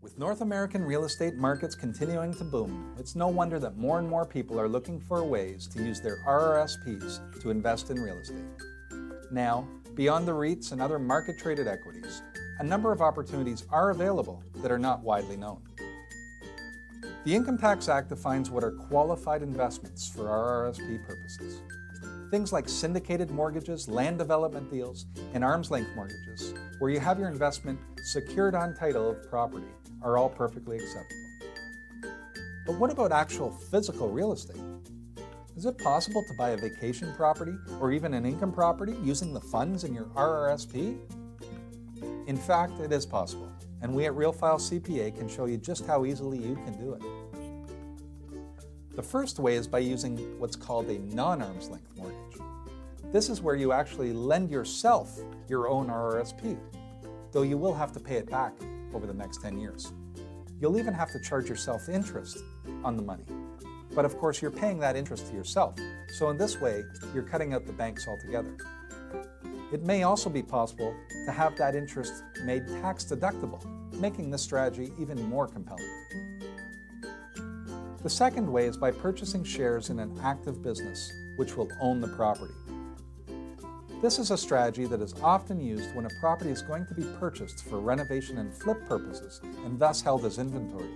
With North American real estate markets continuing to boom, it's no wonder that more and more people are looking for ways to use their RRSPs to invest in real estate. Now, beyond the REITs and other market-traded equities, a number of opportunities are available that are not widely known. The Income Tax Act defines what are qualified investments for RRSP purposes. Things like syndicated mortgages, land development deals, and arm's-length mortgages, where you have your investment secured on title of property, are all perfectly acceptable. But what about actual physical real estate? Is it possible to buy a vacation property or even an income property using the funds in your RRSP? In fact, it is possible, and we at Real File CPA can show you just how easily you can do it. The first way is by using what's called a non-arm's length mortgage. This is where you actually lend yourself your own RRSP, though you will have to pay it back over the next 10 years. You'll even have to charge yourself interest on the money. But of course, you're paying that interest to yourself, so in this way, you're cutting out the banks altogether. It may also be possible to have that interest made tax deductible, making this strategy even more compelling. The second way is by purchasing shares in an active business, which will own the property. This is a strategy that is often used when a property is going to be purchased for renovation and flip purposes, and thus held as inventory.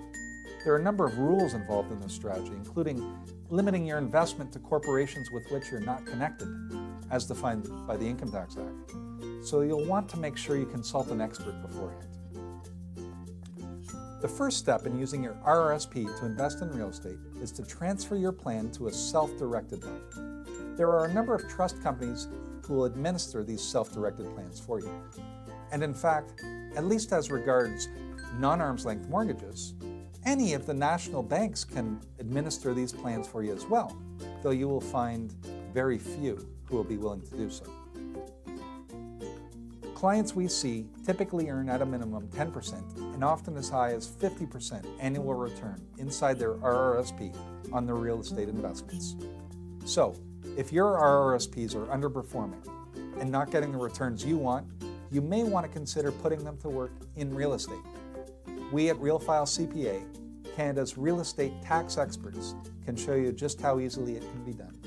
There are a number of rules involved in this strategy, including limiting your investment to corporations with which you're not connected, as defined by the Income Tax Act. So you'll want to make sure you consult an expert beforehand. The first step in using your RRSP to invest in real estate is to transfer your plan to a self-directed one. There are a number of trust companies who will administer these self-directed plans for you. And in fact, at least as regards non-arm's length mortgages, any of the national banks can administer these plans for you as well, though you will find very few who will be willing to do so. Clients we see typically earn at a minimum 10% and often as high as 50% annual return inside their RRSP on their real estate investments. So, if your RRSPs are underperforming and not getting the returns you want, you may want to consider putting them to work in real estate. We at Real File CPA, Canada's real estate tax experts, can show you just how easily it can be done.